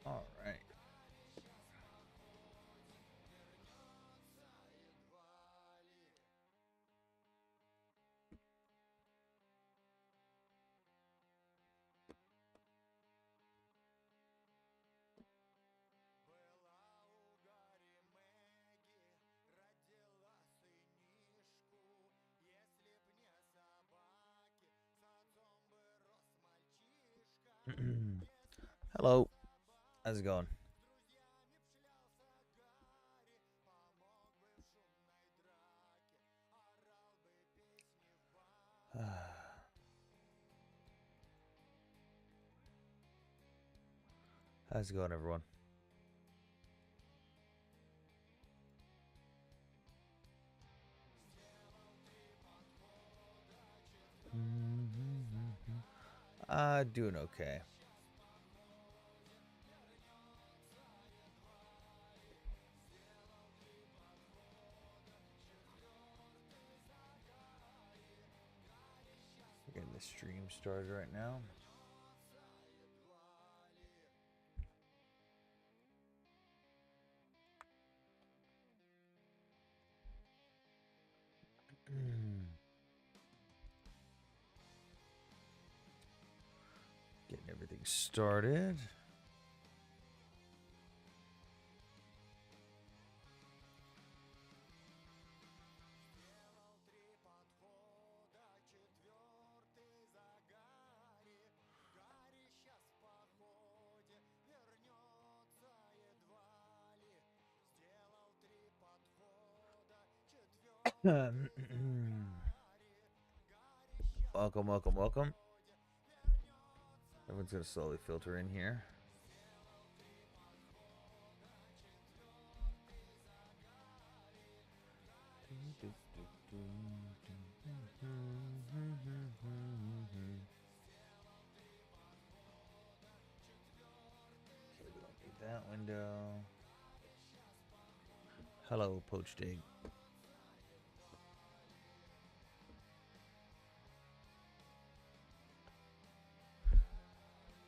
All right. Hello. How's it going? How's it going, everyone? Doing okay. We're getting the stream started right now. Getting everything started. Welcome, welcome, welcome. Everyone's gonna slowly filter in here. That window. Hello, poached egg.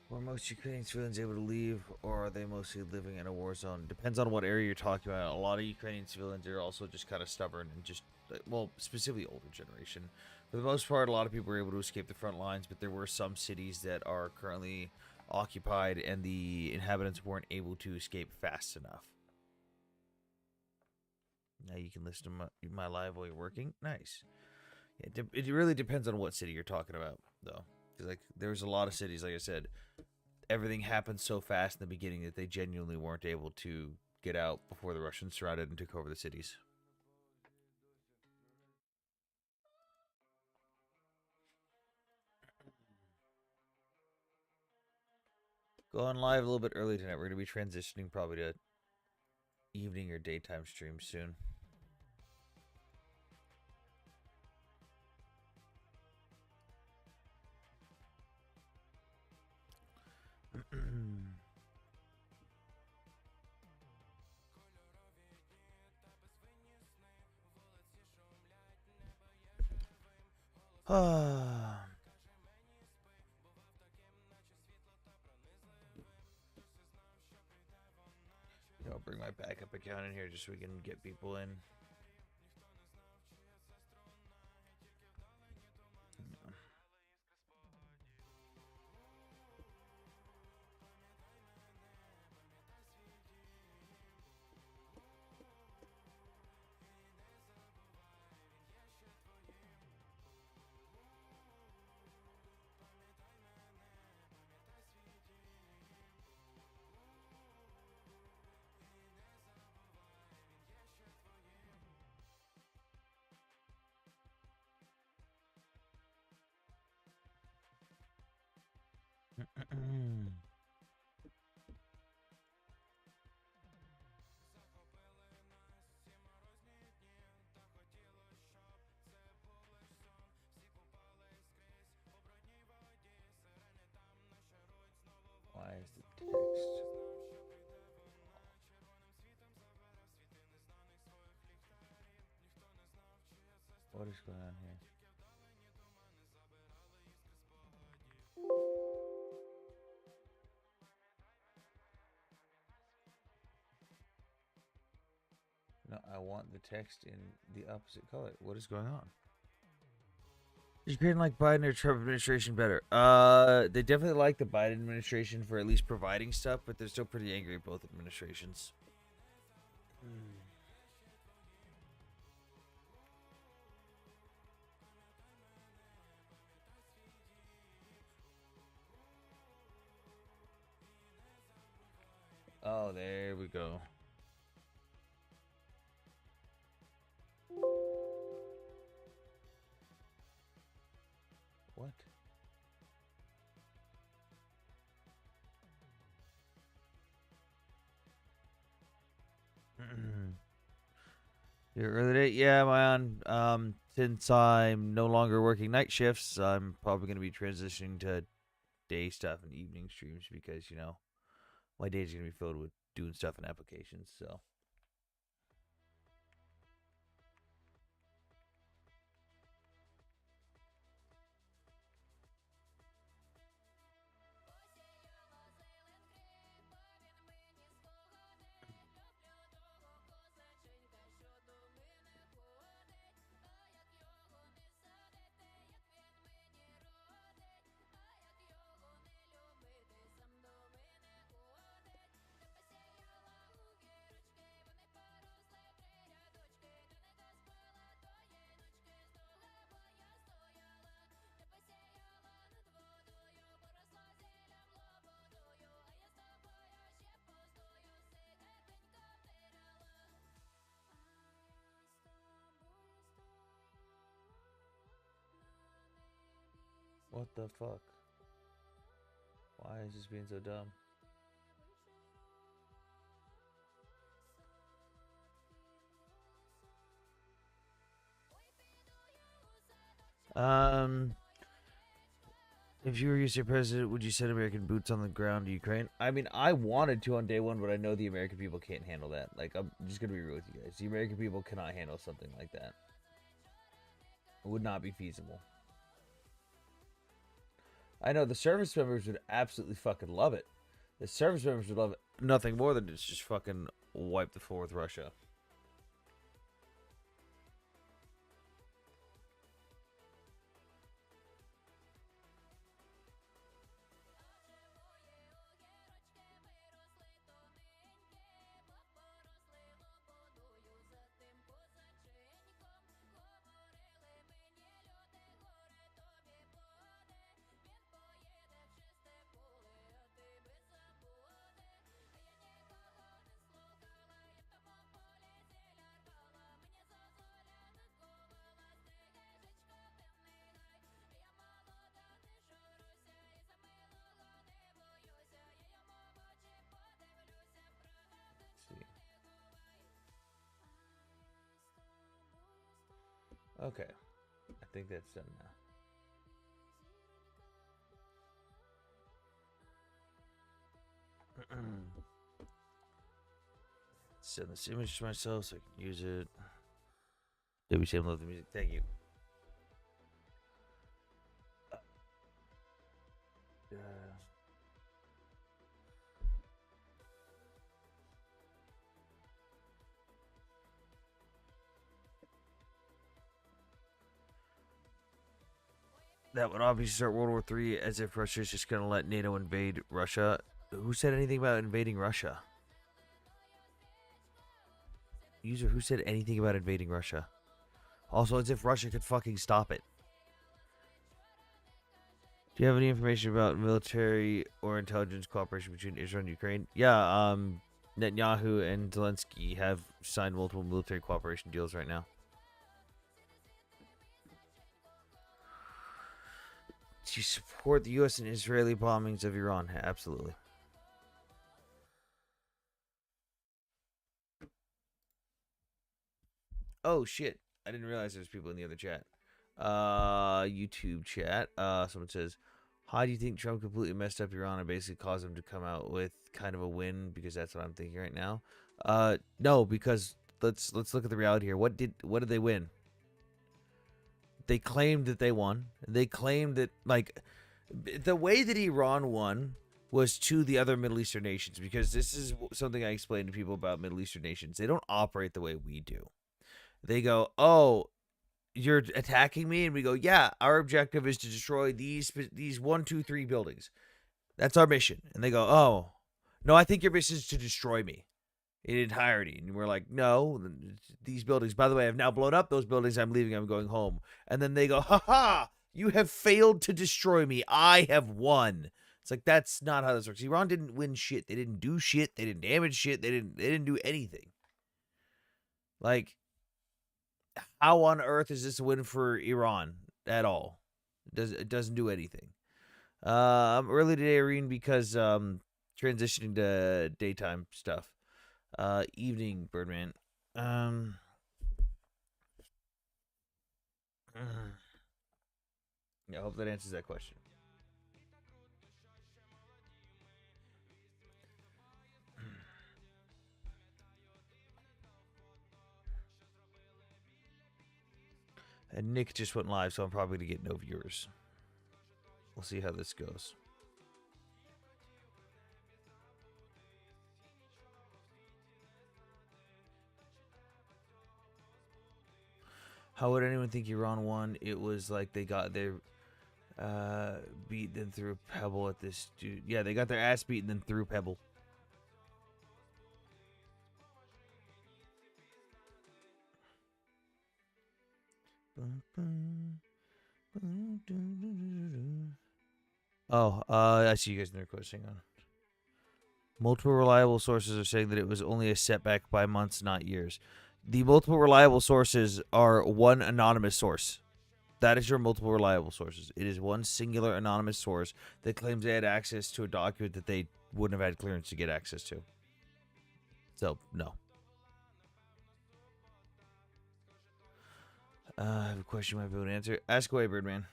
Were most Ukrainian civilians able to leave, or are they mostly living in a war zone? Depends on what area you're talking about. A lot of Ukrainian civilians are also just kind of stubborn and just, well, specifically older generation. For the most part, a lot of people were able to escape the front lines, but there were some cities that are currently occupied, and the inhabitants weren't able to escape fast enough. Now you can listen to my live while you're working. Nice. Yeah, it really depends on what city you're talking about, though. Because, like, there's a lot of cities, like I said, everything happened so fast in the beginning that they genuinely weren't able to get out before the Russians surrounded and took over the cities. Going live a little bit early tonight. We're going to be transitioning probably to evening or daytime streams soon. I'll bring my backup account in here just so we can get people in. What is going on here? No, I want the text in the opposite color. What is going on? Ukraine like Biden or Trump administration better? They definitely like the Biden administration for at least providing stuff, but they're still pretty angry at both administrations. Oh, there we go. What? Your early date? Yeah, man. Since I'm no longer working night shifts, I'm probably going to be transitioning to day stuff and evening streams because, my days are going to be filled with doing stuff and applications, so. What the fuck? Why is this being so dumb? If you were USA president, would you send American boots on the ground to Ukraine? I mean, I wanted to on day one, but I know the American people can't handle that. Like, I'm just gonna be real with you guys. The American people cannot handle something like that. It would not be feasible. I know the service members would absolutely fucking love it. The service members would love it. Nothing more than just fucking wipe the floor with Russia. Okay. I think that's done now. Send this image to myself so I can use it. WCM love the music. Thank you. That would obviously start World War III, as if Russia's just going to let NATO invade Russia. Who said anything about invading Russia? User, who said anything about invading Russia? Also, as if Russia could fucking stop it. Do you have any information about military or intelligence cooperation between Israel and Ukraine? Yeah, Netanyahu and Zelensky have signed multiple military cooperation deals right now. Do you support the U.S. and Israeli bombings of Iran? Absolutely. Oh, shit. I didn't realize there's people in the other chat. YouTube chat. Someone says, how do you think Trump completely messed up Iran and basically caused them to come out with kind of a win? Because that's what I'm thinking right now. No, because let's look at the reality here. What did they win? They claimed that they won. They claimed that, like, the way that Iran won was to the other Middle Eastern nations, because this is something I explain to people about Middle Eastern nations. They don't operate the way we do. They go, "Oh, you're attacking me," and we go, "Yeah, our objective is to destroy these 1, 2, 3 buildings. That's our mission." And they go, "Oh, no, I think your mission is to destroy me in entirety." And we're like, "No, these buildings, by the way, have now blown up those buildings. I'm leaving. I'm going home." And then they go, "Ha ha, you have failed to destroy me. I have won." It's like, that's not how this works. Iran didn't win shit. They didn't do shit. They didn't damage shit. They didn't do anything. Like, how on earth is this a win for Iran at all? It doesn't do anything. I'm early today, Irene, because transitioning to daytime stuff. Evening, Birdman. Um, yeah, I hope that answers that question. And Nick just went live, so I'm probably gonna get no viewers. We'll see how this goes. How would anyone think Iran won? It was like they got their beat, then threw a pebble at this dude. Yeah, they got their ass beat and then threw a pebble. Oh, I see you guys in their quotes. Hang on. Multiple reliable sources are saying that it was only a setback by months, not years. The multiple reliable sources are one anonymous source. That is your multiple reliable sources. It is one singular anonymous source that claims they had access to a document that they wouldn't have had clearance to get access to. So, no. I have a question you might be able to answer. Ask away, Birdman.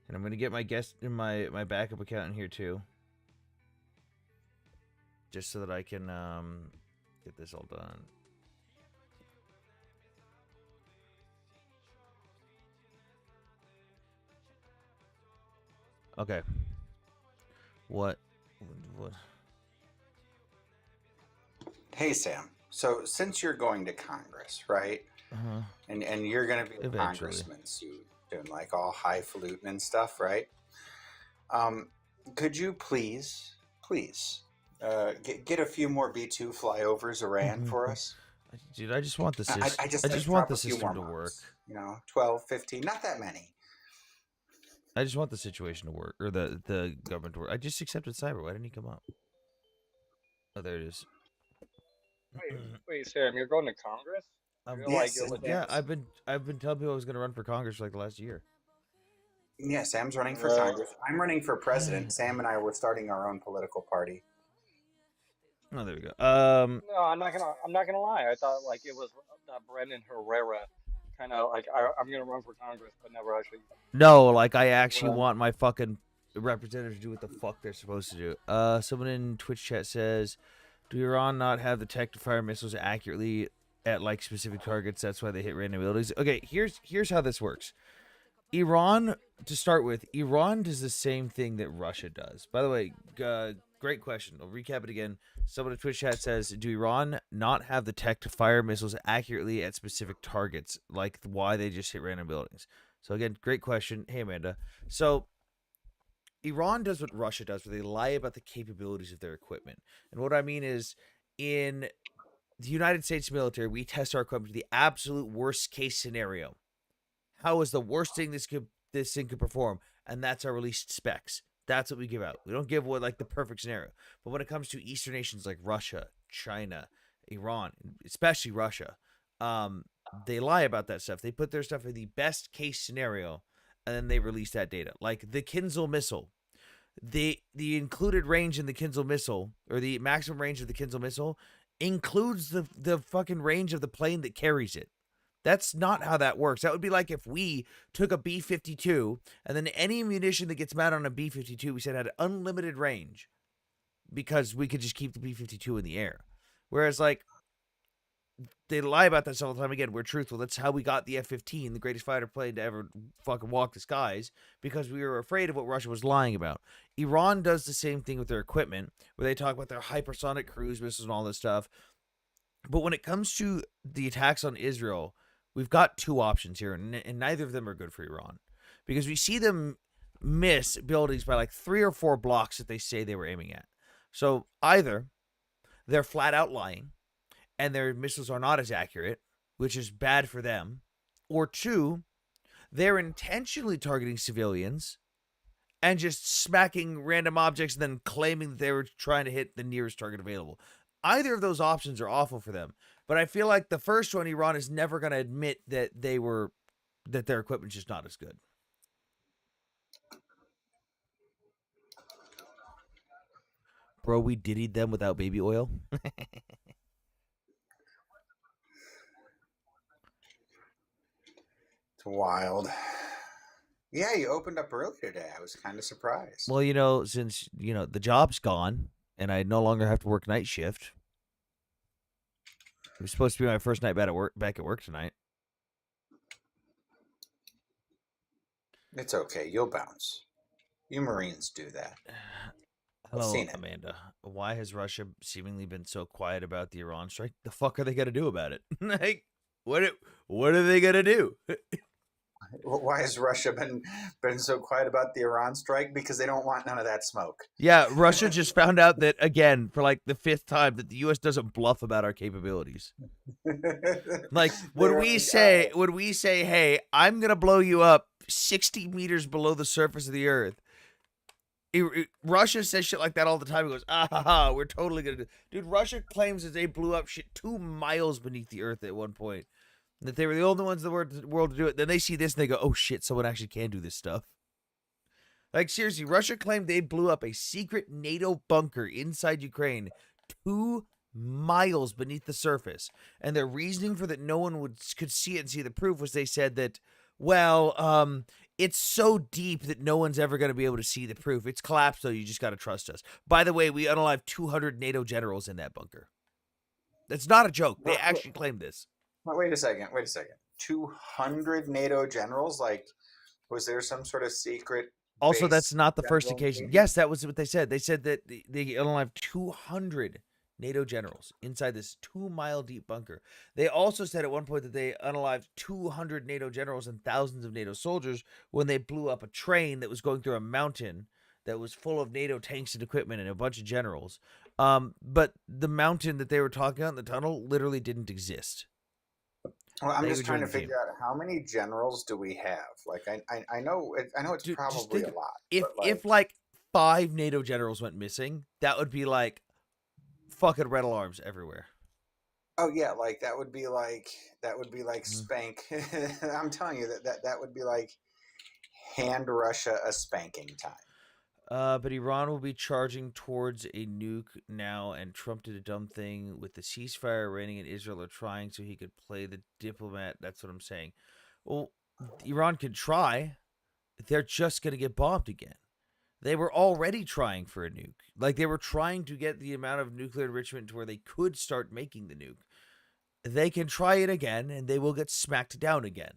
And I'm going to get my guest in my backup account in here, too. Just so that I can get this all done. Okay. What? Hey, Sam. So since you're going to Congress, right? Uh-huh. And you're going to be a Eventually. congressman soon, doing like all highfalutin and stuff, right? Could you please, get a few more B-2 flyovers Iran for us? Dude, I just want the I, system. I I just just like want drop the a few system more to work. mobs, 12, 15, not that many. I just want the situation to work, or the government to work. I just accepted cyber. Why didn't he come up? Oh, there it is. Wait, Sam, you're going to Congress? You're like Yes, you're legit. Yeah, I've been telling people I was gonna run for Congress for like the last year. yeah, Sam's running for Uh, Congress. I'm running for president. Sam and I were starting our own political party. Oh, there we go. no, I'm not gonna lie. I thought like it was that Brendan Herrera kind of like I'm gonna run for Congress, but never actually No, like, I actually run. want my fucking representatives to do what the fuck they're supposed to do. Someone in Twitch chat says, "Do Iran not have the tech to fire missiles accurately at like specific targets? That's why they hit random buildings." Okay, here's how this works. Iran, to start with, Iran does the same thing that Russia does. By the way, great question. I'll recap it again. Someone in Twitch chat says, "Do Iran not have the tech to fire missiles accurately at specific targets? Like, why they just hit random buildings?" So again, great question. Hey, Amanda. So Iran does what Russia does, where they lie about the capabilities of their equipment. And what I mean is, in the United States military, we test our equipment to the absolute worst case scenario. How is the worst thing this thing could perform? And that's our released specs. That's what we give out. We don't give what like the perfect scenario. But when it comes to Eastern nations like Russia, China, Iran, especially Russia, they lie about that stuff. They put their stuff in the best case scenario, and then they release that data. Like the Kinzhal missile, the included range in the Kinzhal missile, or the maximum range of the Kinzhal missile, includes the fucking range of the plane that carries it. That's not how that works. That would be like if we took a B 52 and then any munition that gets mounted on a B 52, we said had unlimited range because we could just keep the B 52 in the air. Whereas, like, they lie about that all the time. Again, we're truthful. That's how we got the F-15, the greatest fighter plane to ever fucking walk the skies, because we were afraid of what Russia was lying about. Iran does the same thing with their equipment, where they talk about their hypersonic cruise missiles and all this stuff. But when it comes to the attacks on Israel, we've got two options here, and neither of them are good for Iran, because we see them miss buildings by like 3 or 4 blocks that they say they were aiming at. So either they're flat out lying, and their missiles are not as accurate, which is bad for them, or 2, they're intentionally targeting civilians and just smacking random objects and then claiming that they were trying to hit the nearest target available. Either of those options are awful for them, but I feel like the first one, Iran is never going to admit that their equipment's just not as good. Bro, we diddied them without baby oil. It's wild. Yeah, you opened up early today. I was kind of surprised. Well, since, the job's gone and I no longer have to work night shift. It was supposed to be my first night back at work tonight. It's okay. You'll bounce. You Marines do that. Hello, seen it. Amanda. Why has Russia seemingly been so quiet about the Iran strike? The fuck are they gonna do about it? Like, what are they gonna do? Why has Russia been so quiet about the Iran strike? Because they don't want none of that smoke. Yeah, Russia just found out that, again, for like the 5th time, that the U.S. doesn't bluff about our capabilities. Like, when we say, hey, I'm gonna blow you up 60 meters below the surface of the Earth, Russia says shit like that all the time. It goes, we're totally gonna do. Dude, Russia claims that they blew up shit 2 miles beneath the Earth at one point. That they were the only ones in the world to do it. Then they see this and they go, oh shit, someone actually can do this stuff. Like, seriously, Russia claimed they blew up a secret NATO bunker inside Ukraine 2 miles beneath the surface. And their reasoning for that no one could see it and see the proof was they said that, it's so deep that no one's ever going to be able to see the proof. It's collapsed, though. You just got to trust us. By the way, we unalived 200 NATO generals in that bunker. That's not a joke. They actually claimed this. Wait a second. 200 NATO generals? Like, was there some sort of secret? Also, that's not the first general occasion. meeting? Yes, that was what they said. They said that they unalived 200 NATO generals inside this 2-mile deep bunker. They also said at one point that they unalived 200 NATO generals and thousands of NATO soldiers when they blew up a train that was going through a mountain that was full of NATO tanks and equipment and a bunch of generals. But the mountain that they were talking about in the tunnel literally didn't exist. Well, I'm They just were trying to doing the figure out how many generals do we have? Like, I know it's Dude, just probably think, a lot. if like 5 NATO generals went missing, that would be like fucking red alarms everywhere. Oh yeah, like that would be like Mhm. spank. I'm telling you that would be like hand Russia a spanking time. But Iran will be charging towards a nuke now, and Trump did a dumb thing with the ceasefire. Iranian and Israel are trying so he could play the diplomat. That's what I'm saying. Well, Iran could try. They're just going to get bombed again. They were already trying for a nuke. Like, they were trying to get the amount of nuclear enrichment to where they could start making the nuke. They can try it again, and they will get smacked down again.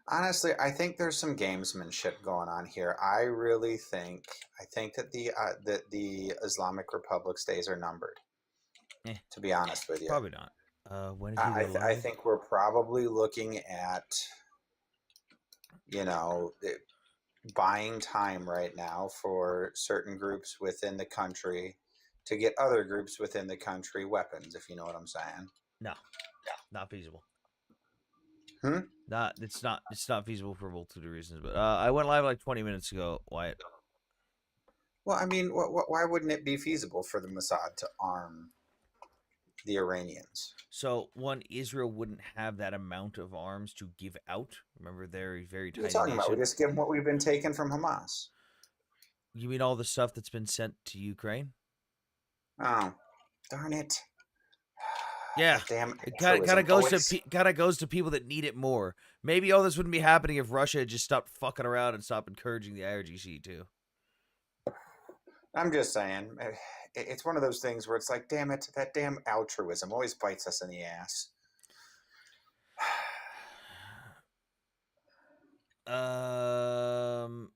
Honestly, I think there's some gamesmanship going on here. I think that the Islamic Republic's days are numbered. Eh, To be honest with you, probably not. When did he go I live? think we're probably looking at buying time right now for certain groups within the country to get other groups within the country weapons, if you know what I'm saying. No, not feasible. Hmm? It's not feasible for a multitude of reasons. But I went live like 20 minutes ago. Wyatt. Well, I mean, why wouldn't it be feasible for the Mossad to arm the Iranians? So one, Israel wouldn't have that amount of arms to give out. Remember, they're a very What are you tiny talking about? We nation. just give them what we've been taking from Hamas. You mean all the stuff that's been sent to Ukraine? Oh, darn it! Yeah, That damn it kind altruism. of goes Always. to goes to people that need it more. Maybe all this wouldn't be happening if Russia had just stopped fucking around and stopped encouraging the IRGC too. I'm just saying, it's one of those things where it's like, damn it, that damn altruism always bites us in the ass. Um,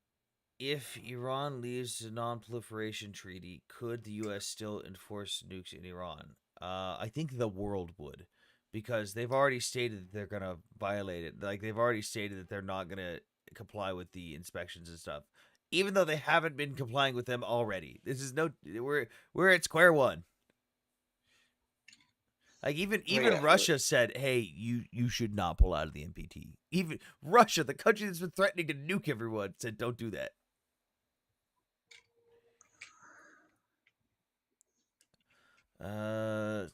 if Iran leaves the non-proliferation treaty, could the U.S. still enforce nukes in Iran? I think the world would, because they've already stated that they're gonna violate it. Like they've already stated that they're not gonna comply with the inspections and stuff, even though they haven't been complying with them already. This is no, we're at square one. Like Well, even yeah, Russia said, "Hey, you should not pull out of the NPT." Even Russia, the country that's been threatening to nuke everyone, said, "Don't do that."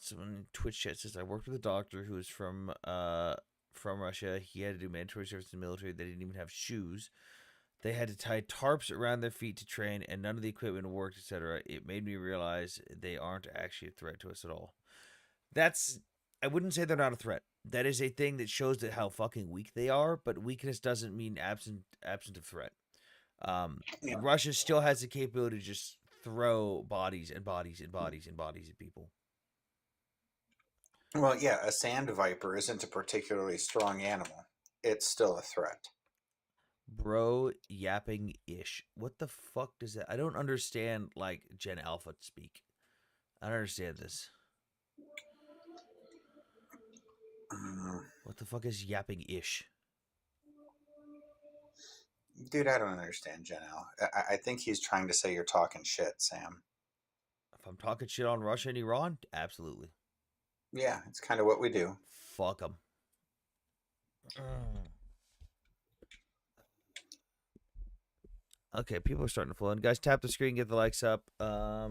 Someone in Twitch chat says I worked with a doctor who was from Russia. He had to do mandatory service in the military. They didn't even have shoes. They had to tie tarps around their feet to train, and none of the equipment worked, etc. It made me realize they aren't actually a threat to us at all. That's I wouldn't say they're not a threat. That is a thing that shows that how fucking weak they are, but weakness doesn't mean absent of threat. yeah. Russia still has the capability to just throw bodies and bodies and bodies and bodies at people. Well, yeah, a sand viper isn't a particularly strong animal. It's still a threat. Bro, yapping ish. What the fuck does that? I don't understand like Gen Alpha speak. I don't understand this. Mm, What the fuck is yapping ish? dude, I don't understand Janelle. I think he's trying to say you're talking shit, Sam. If I'm talking shit on Russia and Iran, absolutely. Yeah, it's kind of what we do. Fuck them. Okay, people are starting to flow in. Guys, tap the screen, get the likes up. How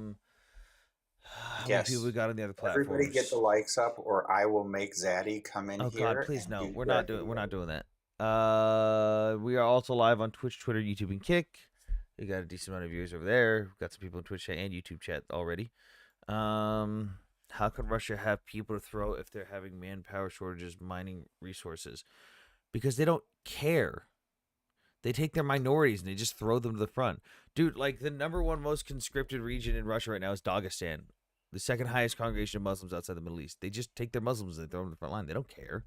many people we Yes. got on the other Everybody get the platforms? likes up, or I will make Zaddy come in Oh God, here please and no. do We're not that doing. We're video. not doing that. We are also live on Twitch, Twitter, YouTube, and Kick. We got a decent amount of viewers over there. We've got some people in Twitch chat and YouTube chat already. How can Russia have people to throw if they're having manpower shortages mining resources? Because they don't care. They take their minorities and they just throw them to the front. Dude, like the number one most conscripted region in Russia right now is Dagestan. The second highest congregation of Muslims outside the Middle East. They just take their Muslims and they throw them to the front line. They don't care.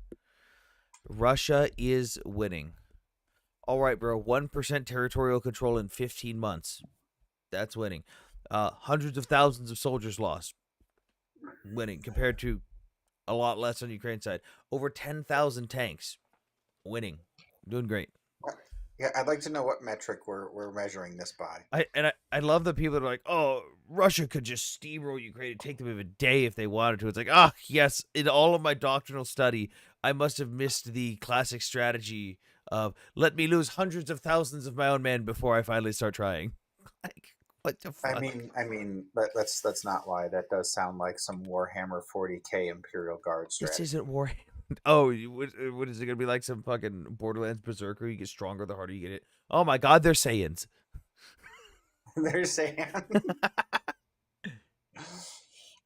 Russia is winning. All right, bro. 1% territorial control in 15 months. That's winning. Hundreds of thousands of soldiers lost. Winning compared to a lot less on Ukraine's side. Over 10,000 tanks. Winning. Doing great. Yeah, I'd like to know what metric we're measuring this by. I love the people that are like, oh, Russia could just steamroll Ukraine and take them in a day if they wanted to. It's like, ah, yes. In all of my doctrinal study, I must have missed the classic strategy of let me lose hundreds of thousands of my own men before I finally start trying. Like, what the I fuck? mean, I mean, let's not lie. That does sound like some Warhammer 40K Imperial Guard This strategy. isn't war. Oh, what is it gonna be like? Some fucking Borderlands Berserker? You get stronger the harder you get it. Oh my God, they're Saiyans. They're saying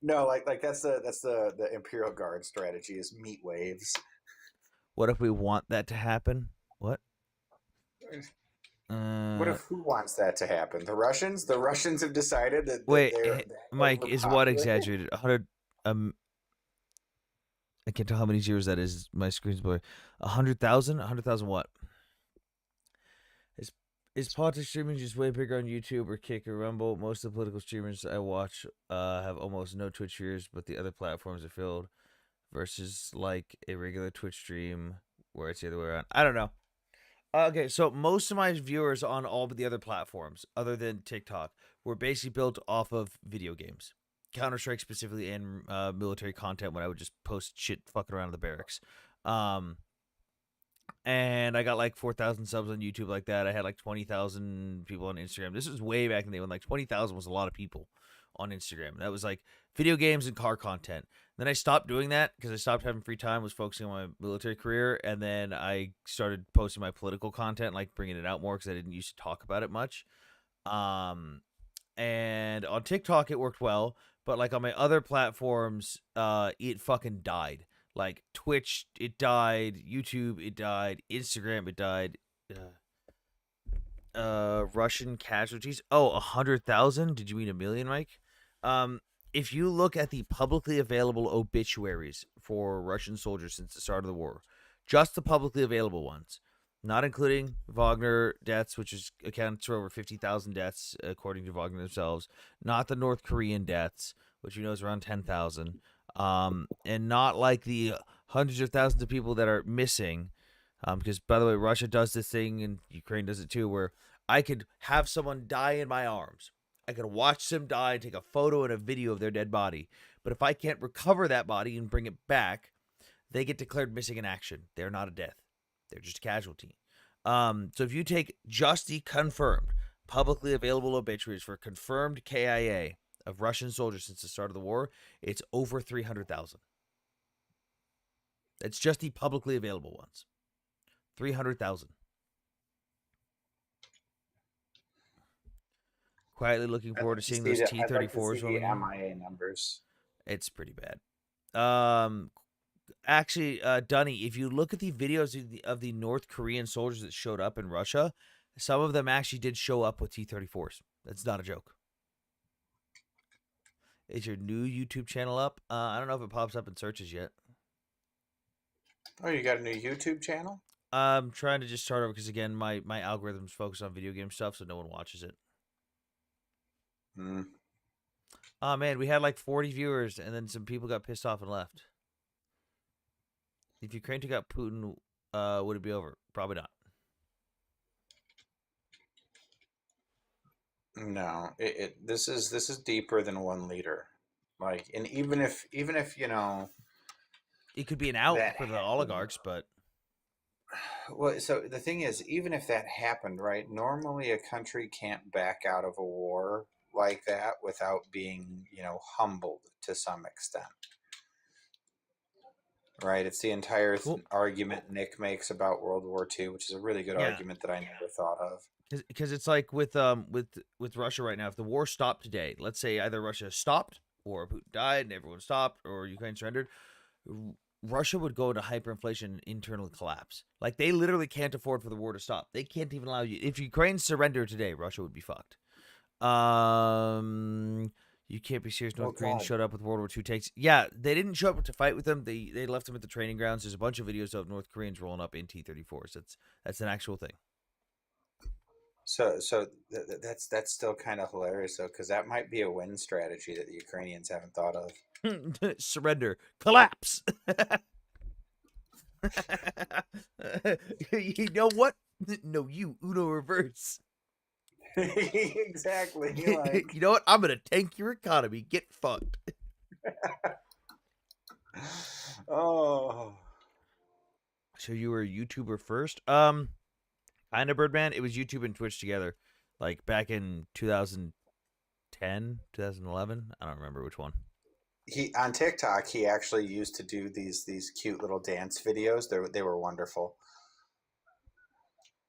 no, like that's the Imperial Guard strategy is meat waves. What if we want that to happen? What? What if who wants that to happen? The Russians? The Russians have decided that Wait, they're that Mike, is what overpopulated. exaggerated? 100. I can't tell how many zeros that is. My screen's blurry. 100,000. 100,000 what? Is politics streaming just way bigger on YouTube or Kick or Rumble? Most of the political streamers I watch have almost no Twitch viewers, but the other platforms are filled. Versus like a regular Twitch stream where it's the other way around. I don't know. Okay, so most of my viewers on all but the other platforms, other than TikTok, were basically built off of video games, Counter-Strike specifically, and military content. When I would just post shit fucking around in the barracks, um, and I got like 4,000 subs on YouTube like that. I had like 20,000 people on Instagram. This was way back in the day when like 20,000 was a lot of people on Instagram. That was like video games and car content. Then I stopped doing that because I stopped having free time, was focusing on my military career, and then I started posting my political content, like bringing it out more because I didn't used to talk about it much. Um, and on TikTok it worked well, but like on my other platforms, it fucking died. Like Twitch, it died. YouTube, it died. Instagram, it died. Russian casualties. Oh, 100,000? Did you mean a million, Mike? Um, if you look at the publicly available obituaries for Russian soldiers since the start of the war, just the publicly available ones, not including Wagner deaths, which is accounts for over 50,000 deaths according to Wagner themselves, not the North Korean deaths, which you know is around 10,000, and not like the hundreds of thousands of people that are missing. Because by the way, Russia does this thing and Ukraine does it too, where I could have someone die in my arms. I could watch them die and take a photo and a video of their dead body. But if I can't recover that body and bring it back, they get declared missing in action. They're not a death. They're just a casualty. So if you take just the confirmed, publicly available obituaries for confirmed KIA of Russian soldiers since the start of the war, it's over 300,000. It's just the publicly available ones. 300,000. Quietly looking forward to seeing those I'd like to see T-34s the rolling in. MIA numbers. It's pretty bad. Actually, Dunny, if you look at the videos of the North Korean soldiers that showed up in Russia, some of them actually did show up with T-34s. That's not a joke. Is your new YouTube channel up? I don't know if it pops up in searches yet. Oh, you got a new YouTube channel? I'm trying to just start over because, again, my algorithm's focused on video game stuff, so no one watches it. Oh, man, we had like 40 viewers, and then some people got pissed off and left. If Ukraine took out Putin, would it be over? Probably not. No, this is deeper than 1 liter. Like, and even if you know, It could be an out that for the happened. oligarchs, but Well, so the thing is, even if that happened, right? Normally, a country can't back out of a war like that without being, humbled to some extent, right? It's the entire well, argument Nick makes about World War II, which is a really good yeah, argument that I never thought of. because it's like with Russia right now. If the war stopped today, let's say either Russia stopped or Putin died and everyone stopped or Ukraine surrendered, Russia would go into hyperinflation and internal collapse. Like they literally can't afford for the war to stop. They can't even allow you. If Ukraine surrendered today, Russia would be fucked. You can't be serious. North Koreans showed up with World War II tanks. Yeah, they didn't show up to fight with them. They left them at the training grounds. There's a bunch of videos of North Koreans rolling up in T-34s. That's an actual thing. So that's still kind of hilarious though, because that might be a win strategy that the Ukrainians haven't thought of. Surrender, collapse. You know what? No, you Uno reverse. Exactly. You know what? I'm gonna tank your economy. Get fucked. Oh. So you were a YouTuber first? Kind of, Birdman. It was YouTube and Twitch together, like back in 2010, 2011. I don't remember which one. He on TikTok, he actually used to do these cute little dance videos. They were wonderful.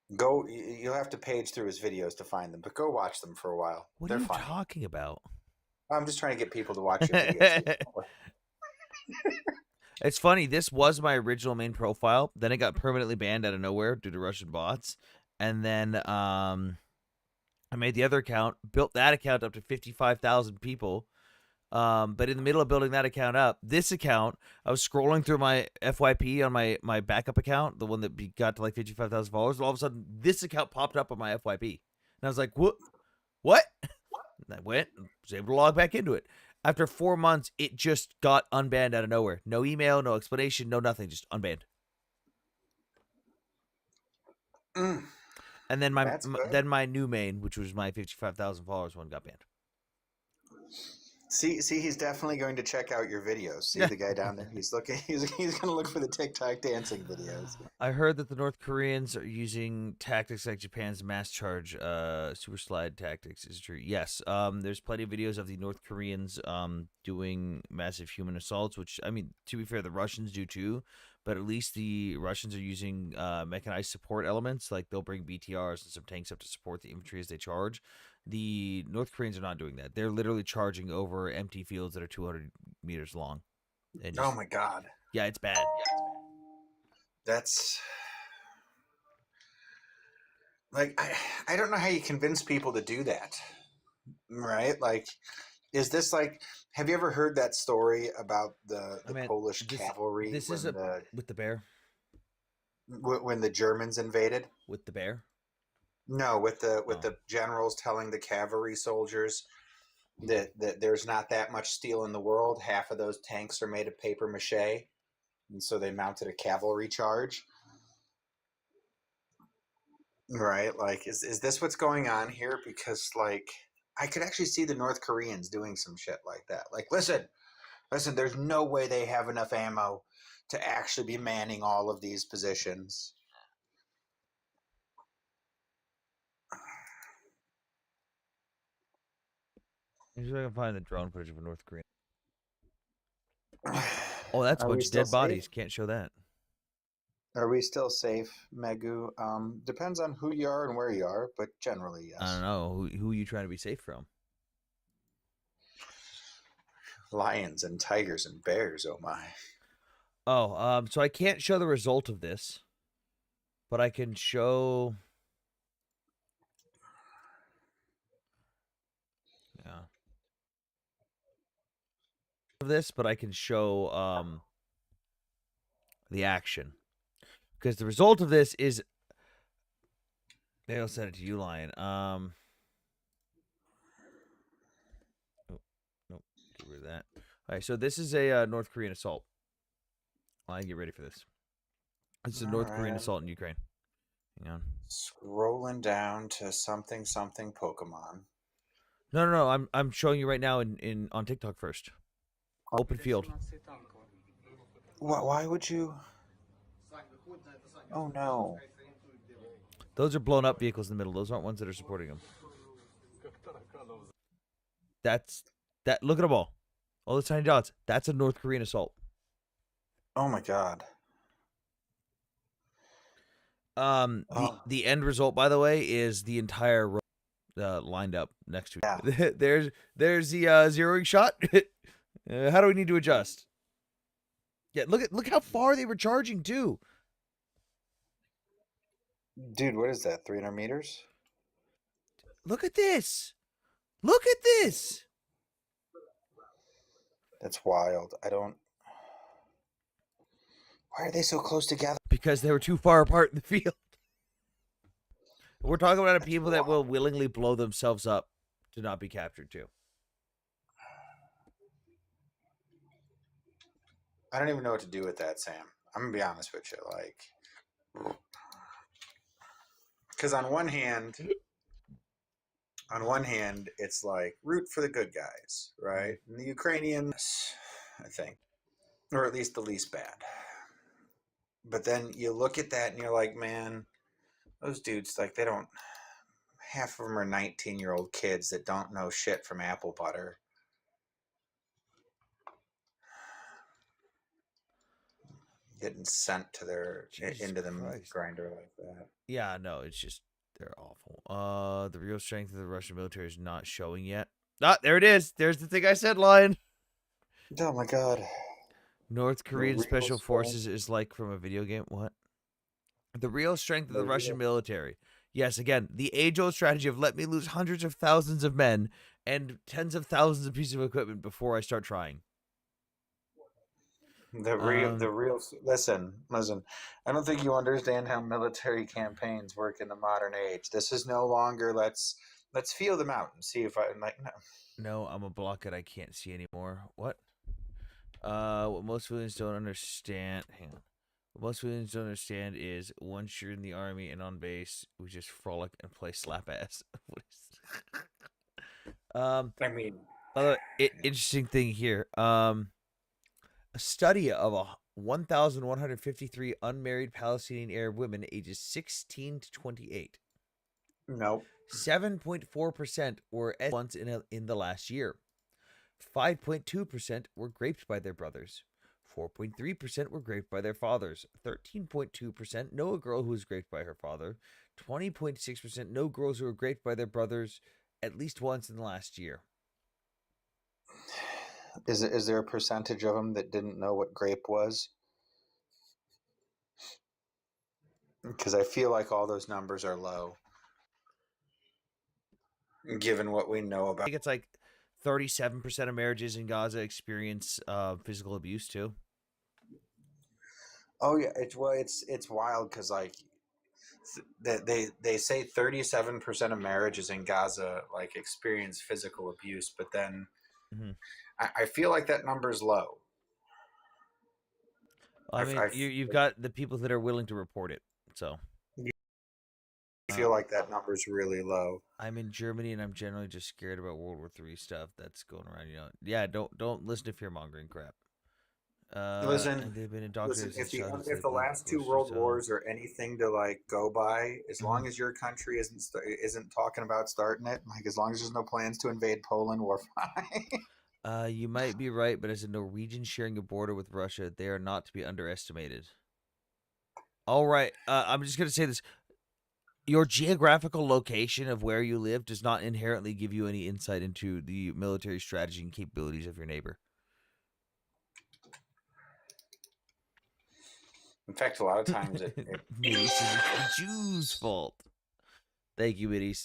You'll have to page through his videos to find them, but go watch them for a while. What They're are you funny. talking about? I'm just trying to get people to watch your videos. It's funny. This was my original main profile. Then it got permanently banned out of nowhere due to Russian bots. And then I made the other account, built that account up to 55,000 people. But in the middle of building that account up, this account, I was scrolling through my FYP on my backup account, the one that got to like 55,000 followers. And all of a sudden, this account popped up on my FYP. And I was like, what? And I went and was able to log back into it. After 4 months, it just got unbanned out of nowhere. No email, no explanation, no nothing, just unbanned. And then my new main, which was my 55,000 followers one, got banned. See, he's definitely going to check out your videos. See the guy down there? He's looking. He's going to look for the TikTok dancing videos. I heard that the North Koreans are using tactics like Japan's mass charge, super slide tactics. Is true? Yes. There's plenty of videos of the North Koreans doing massive human assaults, which I mean, to be fair, the Russians do too. But at least the Russians are using mechanized support elements, like they'll bring BTRs and some tanks up to support the infantry as they charge. The North Koreans are not doing that. They're literally charging over empty fields that are 200 meters long. And oh my god! Yeah, it's bad. That's like I don't know how you convince people to do that, right? Like, is this like? Have you ever heard that story about I the mean, Polish this cavalry this is a with the bear, when the Germans invaded? with the bear. No, with Oh, the generals telling the cavalry soldiers that there's not that much steel in the world. Half of those tanks are made of paper mache, and so they mounted a cavalry charge. Right? Like, is this what's going on here? Because like, I could actually see the North Koreans doing some shit like that. Like, listen, there's no way they have enough ammo to actually be manning all of these positions. let me see if I can find the drone footage of a North Korean. Oh, that's a Are we bunch of still dead safe? bodies. Can't show that. Are we still safe, Megu? Depends on who you are and where you are, but generally, I don't yes. know who are you trying to be safe from. Lions and tigers and bears, oh my. Oh, so I can't show the result of this, but I can show. Yeah, of this, but I can show the action because the result of this is. Maybe I'll send it to you, Lion. Oh, nope, get rid of that. All right, so this is a North Korean assault. Lion, get ready for this. It's a All North Korean right, I'm assault in Ukraine. Hang on. scrolling down to something something Pokemon. No, no, no. I'm showing you right now in on TikTok first. Open field. Why would you? Oh no. Those are blown up vehicles in the middle. Those aren't ones that are supporting them. That's that. Look at them all. All those tiny dots. That's a North Korean assault. Oh my god. The Oh the end result, by the way, is the entire row lined up next to yeah. it. There's the zeroing shot. How do we need to adjust? Yeah, look how far they were charging too. Dude, what is that? 300 meters? Look at this. Look at this. That's wild. I don't. Why are they so close together? Because they were too far apart in the field. We're talking about That's people that will wild. willingly blow themselves up to not be captured too. I don't even know what to do with that, Sam. I'm gonna be honest with you. Like, because on one hand, it's like root for the good guys, right? And the Ukrainians, I think, or at least the least bad. But then you look at that and you're like, man, those dudes, like, they don't. Half of them are 19-year-old kids that don't know shit from apple butter. Getting sent to their Jesus into the meat Christ. grinder like that. Yeah, no, it's just they're awful. The real strength of the Russian military is not showing yet. Ah, there it is. There's the thing I said, Lion. Oh my god. North The Korean real special strength. forces is like from a video game. What? The real strength of The the Russian real. military. Yes, again, the age-old strategy of let me lose hundreds of thousands of men and tens of thousands of pieces of equipment before I start trying. The real. Listen. I don't think you understand how military campaigns work in the modern age. This is no longer let's feel them out and see if I like. No. No, I'm a block it. I can't see anymore. What? What most civilians don't understand. Hang on. What most civilians don't understand is once you're in the army and on base, we just frolic and play slap ass. What is? I mean, By the way, interesting thing here. A study of 1,153 unmarried Palestinian Arab women ages 16 to 28. nope. 7.4% were once in the last year. 5.2% were raped by their brothers. 4.3% were raped by their fathers. 13.2% know a girl who was raped by her father. 20.6% know girls who were raped by their brothers at least once in the last year. Is there a percentage of them that didn't know what grape was? Because I feel like all those numbers are low. given what we know I about. think it's like 37% of marriages in Gaza experience physical abuse too. Oh yeah, it's wild because like they say 37% of marriages in Gaza like experience physical abuse, but then Hmm. I feel like that number is low. I mean, you've got the people that are willing to report it. So feel like that number is really low. I'm in Germany, and I'm generally just scared about World War III stuff that's going around. Yeah, don't listen to fear mongering crap. Listen, And they've been listen. indoctrinated If since the childhood. It's if like the the last two grocery world store. wars are anything to like go by, as long as your country isn't talking about starting it, like as long as there's no plans to invade Poland, we're fine. You might be right, but as a Norwegian sharing a border with Russia, they are not to be underestimated. All right, I'm just gonna say this: your geographical location of where you live does not inherently give you any insight into the military strategy and capabilities of your neighbor. In fact, a lot of times it Mitty says it's the Jews' fault. Thank you, Mitty.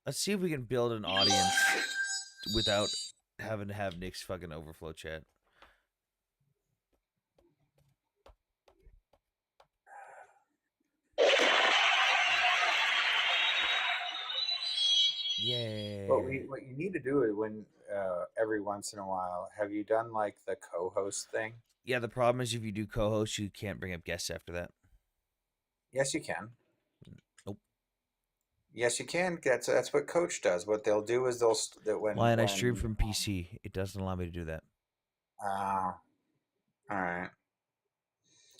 Let's see if we can build an audience without having to have Nick's fucking overflow chat. Yeah. what you need to do is when every once in a while, have you done like the co-host thing? Yeah, the problem is if you do co-host, you can't bring up guests after that. Yes, you can. Nope. Yes, you can. That's what Coach does. What they'll do is that Lion, I stream when from PC. It doesn't allow me to do that. all right.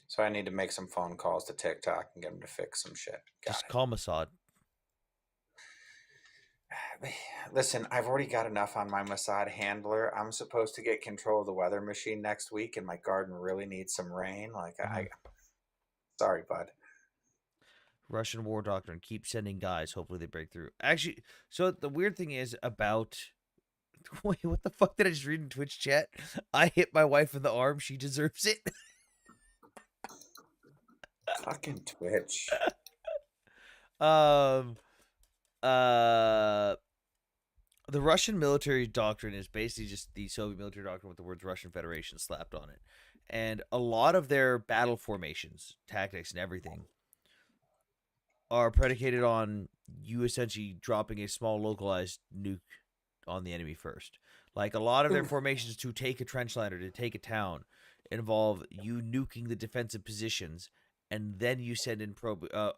So I need to make some phone calls to TikTok and get them to fix some shit. Got Just call Mossad. it. Listen, I've already got enough on my Mossad handler. I'm supposed to get control of the weather machine next week, and my garden really needs some rain. Like I, sorry, bud. Russian war doctrine. Keep sending guys. Hopefully they break through. Actually, so the weird thing is about. Wait, what the fuck did I just read in Twitch chat? I hit my wife in the arm. She deserves it. Fucking Twitch. um. Uh. The Russian military doctrine is basically just the Soviet military doctrine with the words Russian Federation slapped on it. And a lot of their battle formations, tactics, and everything are predicated on you essentially dropping a small localized nuke on the enemy first. Like a lot of their formations to take a trench line or to take a town involve you nuking the defensive positions, and then you send in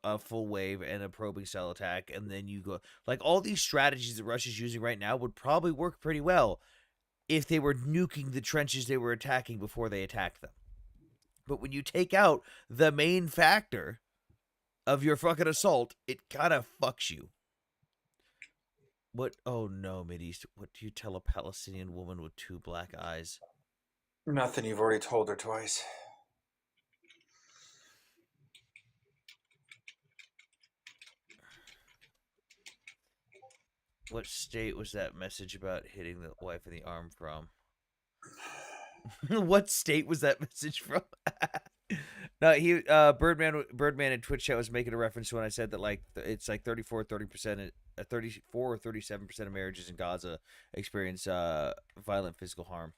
a full wave and a probing style attack, and then you go like all these strategies that Russia's using right now would probably work pretty well if they were nuking the trenches they were attacking before they attacked them. But when you take out the main factor of your fucking assault, it kind of fucks you. What? Oh no, Mideast. What do you tell a Palestinian woman with two black eyes? Nothing. You've already told her twice. What state was that message about hitting the wife in the arm from? What state was that message from? No, he Birdman in Twitch chat was making a reference to when I said that like it's like 30% 34 or 37% of marriages in Gaza experience violent physical harm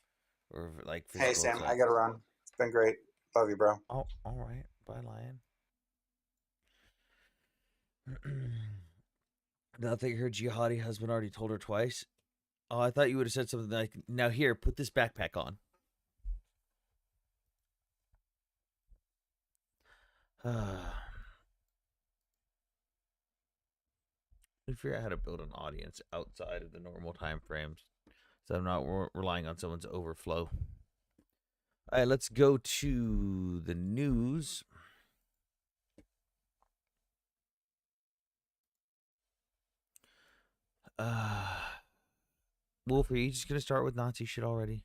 or like Hey physical Sam, assault. I gotta run. It's been great. Love you, bro. Oh, all right. Bye, Lion. Now that her jihadi husband already told her twice. Oh, I thought you would have said something like, "Now here, put this backpack on." We figure out how to build an audience outside of the normal time frames, so I'm not relying on someone's overflow. All right, let's go to the news. Wolf, are you just gonna start with Nazi shit already?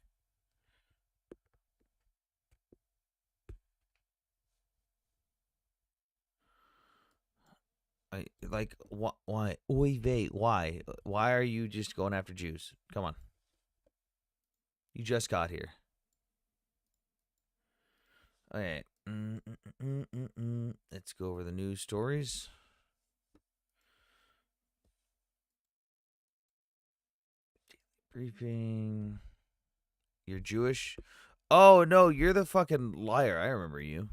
Like, why? Wait, why? Why are you just going after Jews? Come on. You just got here. Okay. Let's go over the news stories. Briefing. You're Jewish? Oh, no, you're the fucking liar. I remember you.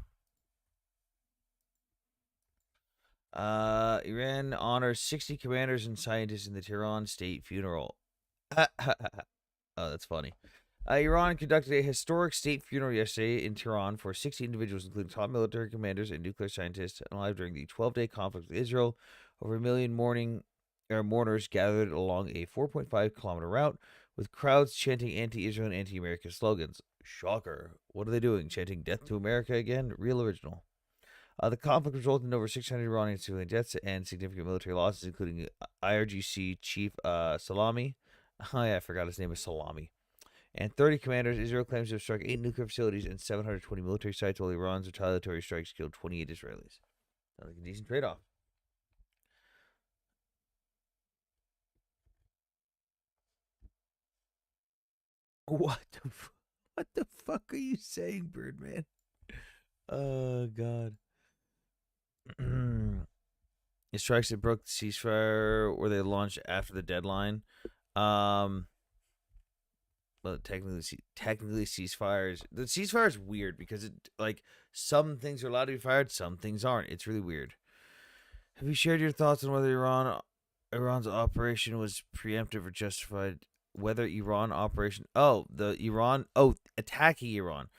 Iran honors 60 commanders and scientists in the Tehran state funeral. Oh, that's funny. Iran conducted a historic state funeral yesterday in Tehran for 60 individuals, including top military commanders and nuclear scientists, alive during the 12-day conflict with Israel. Over a million mourners gathered along a 4.5-kilometer route, with crowds chanting anti-Israel and anti-American slogans. Shocker. What are they doing? Chanting death to America again? Real original. The conflict resulted in over 600 Iranian civilian deaths and significant military losses, including IRGC Chief Salami. Oh, yeah, I forgot his name is Salami. And 30 commanders. Israel claims to have struck 8 nuclear facilities and 720 military sites, while Iran's retaliatory strikes killed 28 Israelis. Sounds like a decent trade-off. What the fuck are you saying, Birdman? Oh, God. The strikes that broke the ceasefire were they launched after the deadline. Well, technically ceasefires. The ceasefire is weird because it some things are allowed to be fired, some things aren't. It's really weird. Have you shared your thoughts on whether Iran's operation was preemptive or justified? Whether Iran operation attacking Iran.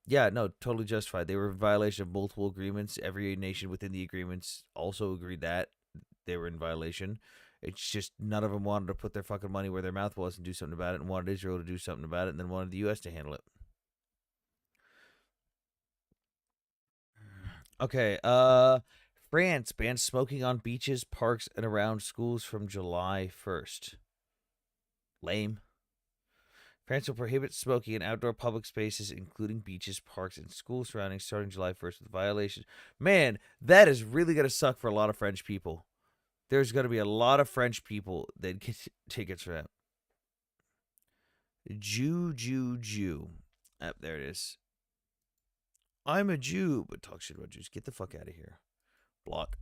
Yeah, no, totally justified. They were in violation of multiple agreements. Every nation within the agreements also agreed that they were in violation. It's just none of them wanted to put their fucking money where their mouth was and do something about it, and wanted Israel to do something about it, and then wanted the U.S. to handle it. Okay, France bans smoking on beaches, parks, and around schools from July 1st. Lame. France will prohibit smoking in outdoor public spaces, including beaches, parks, and school surroundings, starting July 1st with violations. Man, that is really going to suck for a lot of French people. There's going to be a lot of French people that get tickets for that. Jew. There it is. I'm a Jew, but talk shit about Jews. Get the fuck out of here. Block.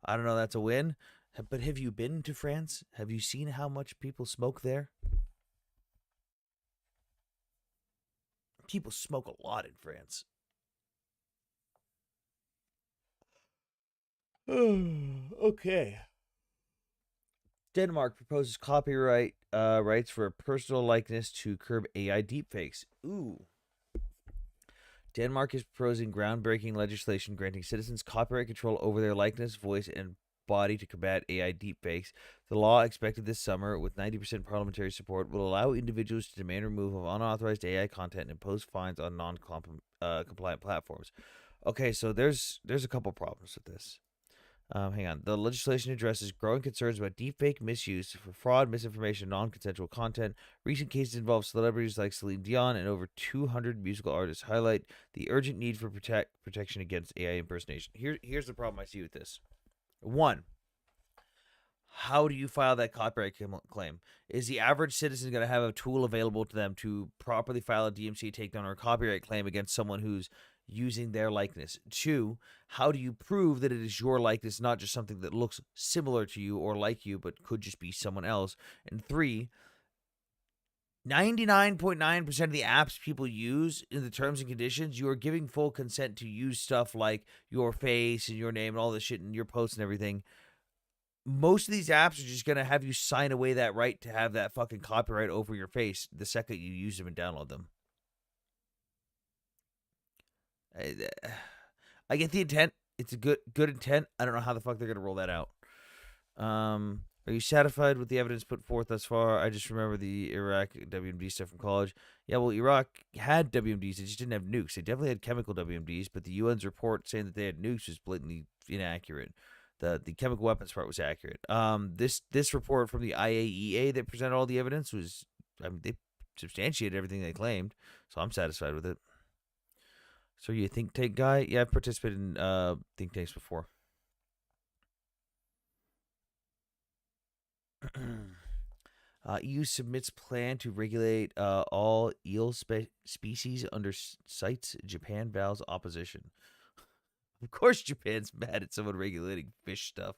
I don't know. That's a win. But have you been to France? Have you seen how much people smoke there? People smoke a lot in France. Okay. Denmark proposes copyright rights for personal likeness to curb AI deepfakes. Ooh. Denmark is proposing groundbreaking legislation granting citizens copyright control over their likeness, voice, and body to combat AI deepfakes. The law, expected this summer with 90% parliamentary support, will allow individuals to demand removal of unauthorized AI content and impose fines on non-compliant platforms. Okay, so there's a couple problems with this. Hang on. The legislation addresses growing concerns about deepfake misuse for fraud, misinformation, non-consensual content. Recent cases involve celebrities like Celine Dion, and over 200 musical artists highlight the urgent need for protection against AI impersonation. Here's the problem I see with this. One, how do you file that copyright claim? Is the average citizen going to have a tool available to them to properly file a DMCA takedown or a copyright claim against someone who's using their likeness? Two, how do you prove that it is your likeness, not just something that looks similar to you or like you, but could just be someone else? And three, 99.9% of the apps people use in the terms and conditions, you are giving full consent to use stuff like your face and your name and all this shit and your posts and everything. Most of these apps are just going to have you sign away that right to have that fucking copyright over your face the second you use them and download them. I get the intent. It's a good intent. I don't know how the fuck they're going to roll that out. Are you satisfied with the evidence put forth thus far? I just remember the Iraq WMD stuff from college. Yeah, well, Iraq had WMDs. They just didn't have nukes. They definitely had chemical WMDs, but the UN's report saying that they had nukes was blatantly inaccurate. The chemical weapons part was accurate. This report from the IAEA that presented all the evidence was, I mean, they substantiated everything they claimed, so I'm satisfied with it. So you a think tank guy? Yeah, I've participated in think tanks before. EU submits plan to regulate all eel species under cites Japan vows opposition. Of course, Japan's mad at someone regulating fish stuff.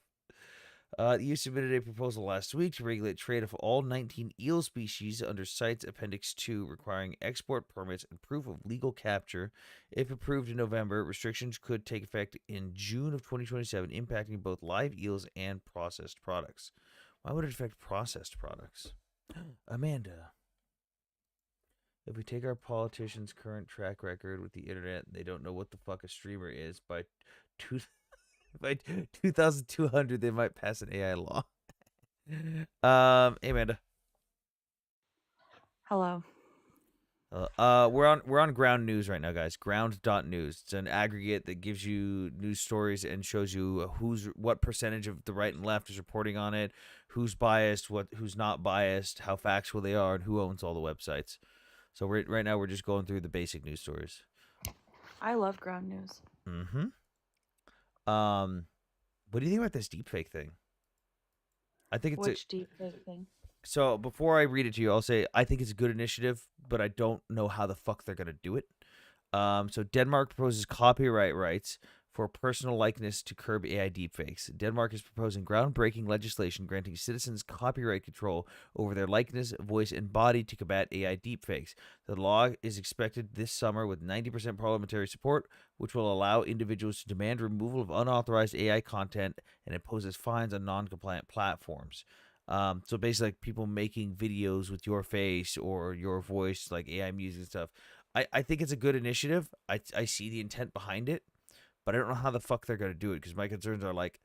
The EU submitted a proposal last week to regulate trade of all 19 eel species under CITES Appendix 2, requiring export permits and proof of legal capture. If approved in November, restrictions could take effect in June of 2027, impacting both live eels and processed products. Why would it affect processed products? Amanda, if we take our politicians' current track record with the internet, they don't know what the fuck a streamer is. Two, by 2200, they might pass an AI law. Hey Amanda. Hello. We're on Ground News right now, guys. Ground.news. It's an aggregate that gives you news stories and shows you what percentage of the right and left is reporting on it, who's biased, who's not biased, how factual they are, and who owns all the websites. So right now we're just going through the basic news stories. I love ground news. Mm-hmm. What do you think about this deepfake thing? I think it's Which deepfake thing? So before I read it to you, I'll say I think it's a good initiative, but I don't know how the fuck they're gonna do it. So Denmark proposes copyright rights for personal likeness to curb AI deepfakes. Denmark is proposing groundbreaking legislation granting citizens copyright control over their likeness, voice, and body to combat AI deepfakes. The law is expected this summer with 90% parliamentary support, which will allow individuals to demand removal of unauthorized AI content and imposes fines on non-compliant platforms. So basically, like people making videos with your face or your voice, like AI music and stuff. I think it's a good initiative. I see the intent behind it, but I don't know how the fuck they're going to do it because my concerns are like,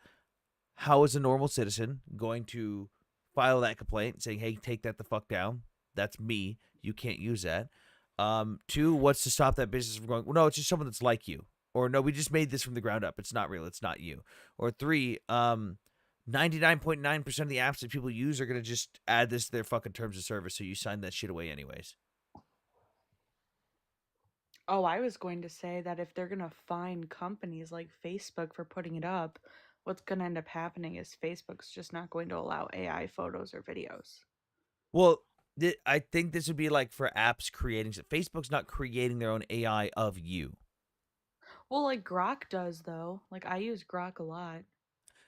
how is a normal citizen going to file that complaint saying, hey, take that the fuck down? That's me. You can't use that. Two, what's to stop that business from going, well, no, it's just someone that's like you. Or no, we just made this from the ground up. It's not real. It's not you. Or three, 99.9% of the apps that people use are going to just add this to their fucking terms of service. So you sign that shit away anyways. Oh, I was going to say that if they're going to fine companies like Facebook for putting it up, what's going to end up happening is Facebook's just not going to allow AI photos or videos. Well, I think this would be like for apps creating. Facebook's not creating their own AI of you. Well, like Grok does, though. Like, I use Grok a lot.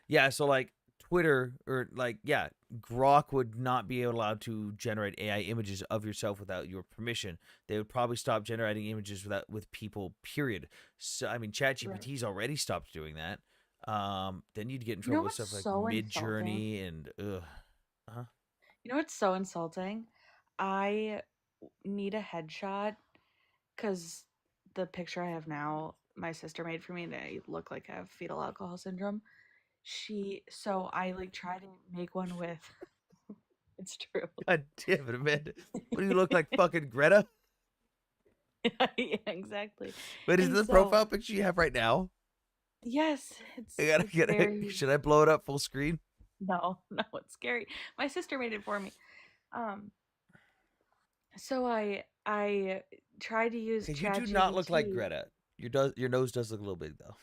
Yeah, so like Twitter or like, yeah, Grok would not be allowed to generate AI images of yourself without your permission. They would probably stop generating images with people, period. So I mean, ChatGPT's already stopped doing that. Then you'd get in You know trouble with what's stuff like so Mid insulting? Journey and uh-huh. You know what's so insulting? I need a headshot because the picture I have now, my sister made for me, and I look like I have fetal alcohol syndrome. So I like try to make one with. It's true. God damn it, Amanda. What do you look like, fucking Greta? Yeah, exactly. Wait, is And this the so profile picture you have right now? yes, I it's very should I blow it up full screen? no, no, it's scary. My sister made it for me. Um, so I tried to use Okay, you do not look like ChatGPT. Greta. Your nose does look a little big though.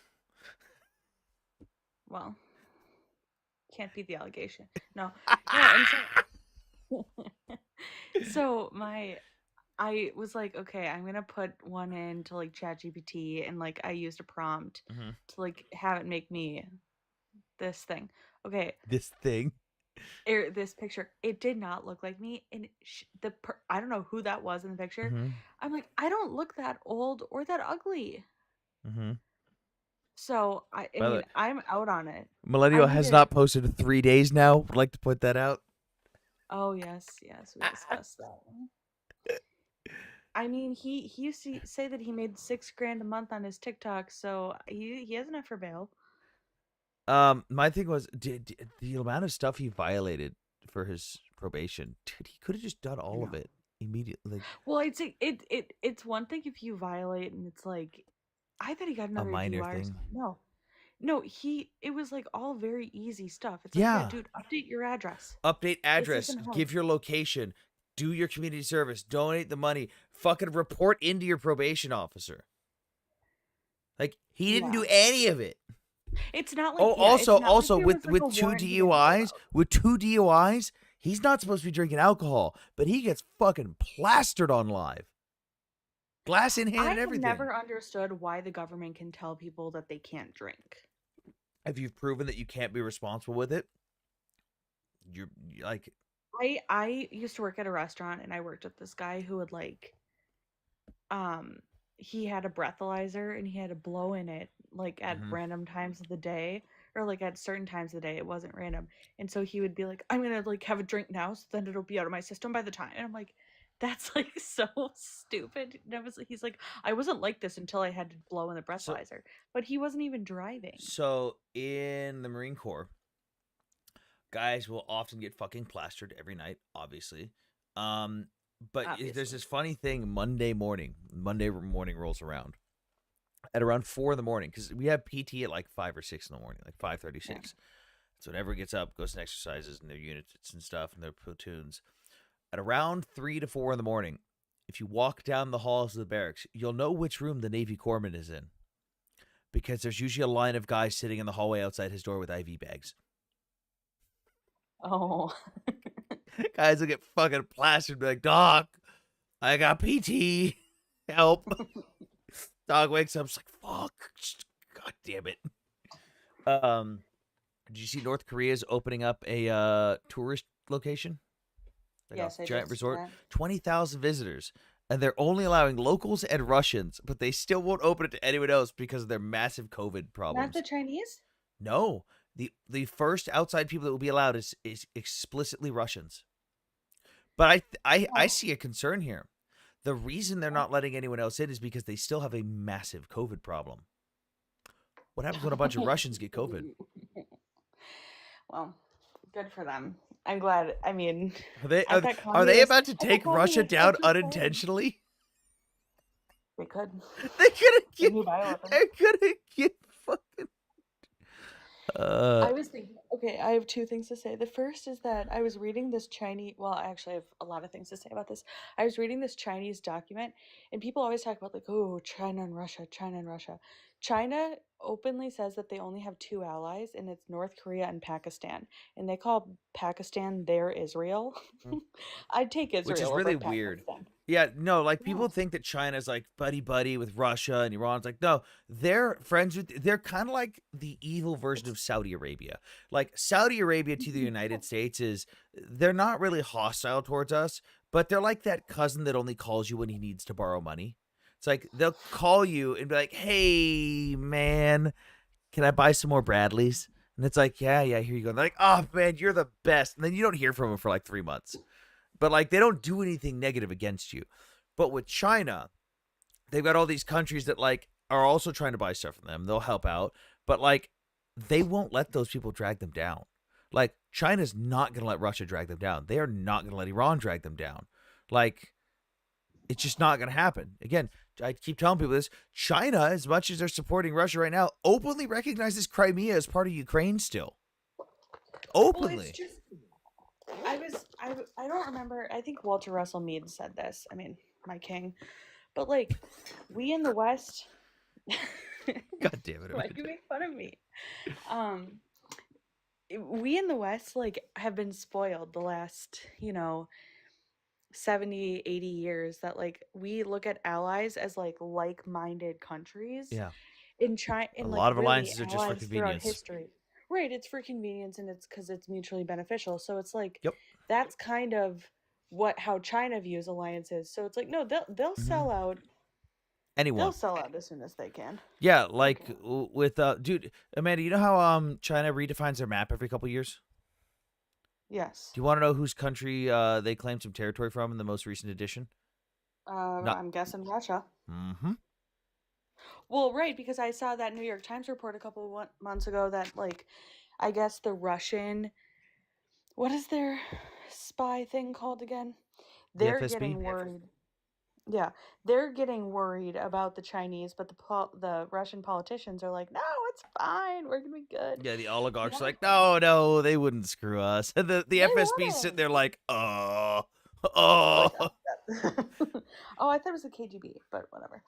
Well, can't beat the allegation. No, no, and so so my I was like, okay, I'm gonna put one into like ChatGPT, and like I used a prompt Mm-hmm. to like have it make me this thing. Okay, This thing. this picture, it did not look like me, and I don't know who that was in the picture. Mm-hmm. I'm like, I don't look that old or that ugly. Mm-hmm. So I By the mean, way, I'm out on it. I Millennial need has to. not posted in 3 days now. Would like to point that out. Oh yes, yes, we discussed that. I mean, he used to say that he made 6 grand a month on his TikTok, so he has enough for bail. My thing was the amount of stuff he violated for his probation. Dude, he could have just done I all of know. it immediately. Like Well, it's one thing if you violate and it's like, I thought he got a another minor DUI or thing. something. No, no, it was like all very easy stuff. It's like, yeah, Yeah. dude, update your address. Update This address. isn't hard. Give your location. Do your community service. Donate the money. Fucking report into your probation officer. Like he didn't Yeah, do any of it. it's not like Oh, yeah, it's not like also there was like a with two warrant he didn't fill DUIs, out. with two DUIs, He's not supposed to be drinking alcohol, but he gets fucking plastered on live. Glass in hand I and have everything. never understood why the government can tell people that they can't drink. If you've proven that you can't be responsible with it, you're like, I used to work at a restaurant and I worked with this guy who would like um he had a breathalyzer and he had to blow in it like at mhm. random times of the day or like at certain times of the day. It wasn't random. And so he would be like, I'm gonna like have a drink now so then it'll be out of my system by the time. And I'm like, that's like so stupid. And he's like, I wasn't like this until I had to blow in the So breathalyzer. But he wasn't even driving. so in the Marine Corps, guys will often get fucking plastered every night, obviously. But there's Obviously. this funny thing Monday morning rolls around at around 4 in the morning because we have PT at like 5 or 6 in the morning, like 5:36. Yeah. So when everyone gets up, goes and exercises in their units and stuff and their platoons. At around 3 to 4 in the morning, if you walk down the halls of the barracks, you'll know which room the Navy corpsman is in because there's usually a line of guys sitting in the hallway outside his door with IV bags. Oh. Guys will get fucking plastered, be like, Doc, I got PT. Help. Dog wakes up, it's like, fuck. God damn it. Did you see North Korea's opening up a tourist location? Like Yes, a I giant did see resort? that. 20,000 visitors. And they're only allowing locals and Russians, but they still won't open it to anyone else because of their massive COVID Not problems. the Chinese? No. The first outside people that will be allowed is explicitly Russians. But I Oh. see a concern here. The reason they're not letting anyone else in is because they still have a massive COVID problem. What happens when a bunch of Russians get COVID? Well, good for them. I'm glad. I mean, Are they I are, thought are they communists. about to I thought take Russia communist down countries had 'em. unintentionally? They could. They're gonna The get new bioweapon. they're gonna get fucking I was thinking, okay, I have two things to say. The first is that I was reading this Chinese, well, I actually have a lot of things to say about this. I was reading this Chinese document, and people always talk about, like, oh, China and Russia, China and Russia. China openly says that they only have two allies, and it's North Korea and Pakistan. And they call Pakistan their Israel. I'd take which is Israel over really weird. Pakistan. Yeah, no, like Yeah. people think that China's like buddy buddy with Russia and Iran. It's like, no, they're friends with, they're kind of like the evil version of Saudi Arabia. Like Saudi Arabia to the United States is, they're not really hostile towards us, but they're like that cousin that only calls you when he needs to borrow money. It's like they'll call you and be like, hey, man, can I buy some more Bradleys? And it's like, yeah, here you go. And they're like, oh, man, you're the best. And then you don't hear from them for like 3 months. But like they don't do anything negative against you. But with China, they've got all these countries that like are also trying to buy stuff from them. They'll help out, but like they won't let those people drag them down. Like China's not going to let Russia drag them down. They are not going to let Iran drag them down. Like it's just not going to happen. Again, I keep telling people this. China, as much as they're supporting Russia right now, openly recognizes Crimea as part of Ukraine still. Well, Openly. it's just I don't remember. I think Walter Russell Mead said this. I mean, my king. But like we in the West God damn it. why do you make fun of me? Um we in the West like have been spoiled the last, 70, 80 years that like we look at allies as like-minded countries. Yeah. In China, A in like lot of really alliances are just for allies throughout convenience. history. Right, it's for convenience and it's because it's mutually beneficial. So it's like Yep. that's kind of how China views alliances. So it's like no, they'll sell out. Anyone. They'll sell out as soon as they can. Yeah, like Okay. with dude, Amanda, you know how China redefines their map every couple years? Yes. Do you want to know whose country they claimed some territory from in the most recent edition? Not. I'm guessing Russia. Mm-hmm. Well, right, because I saw that New York Times report a couple of months ago that like, I guess the Russian, what is their spy thing called again? The They're FSB. getting worried. Yeah, they're getting worried about the Chinese, but the Russian politicians are like, no, it's fine. We're gonna be good. Yeah, the oligarchs Yeah. are like, no, they wouldn't screw us. And the They FSB sitting wouldn't. there like, Oh, oh. oh, I thought it was the KGB, but whatever.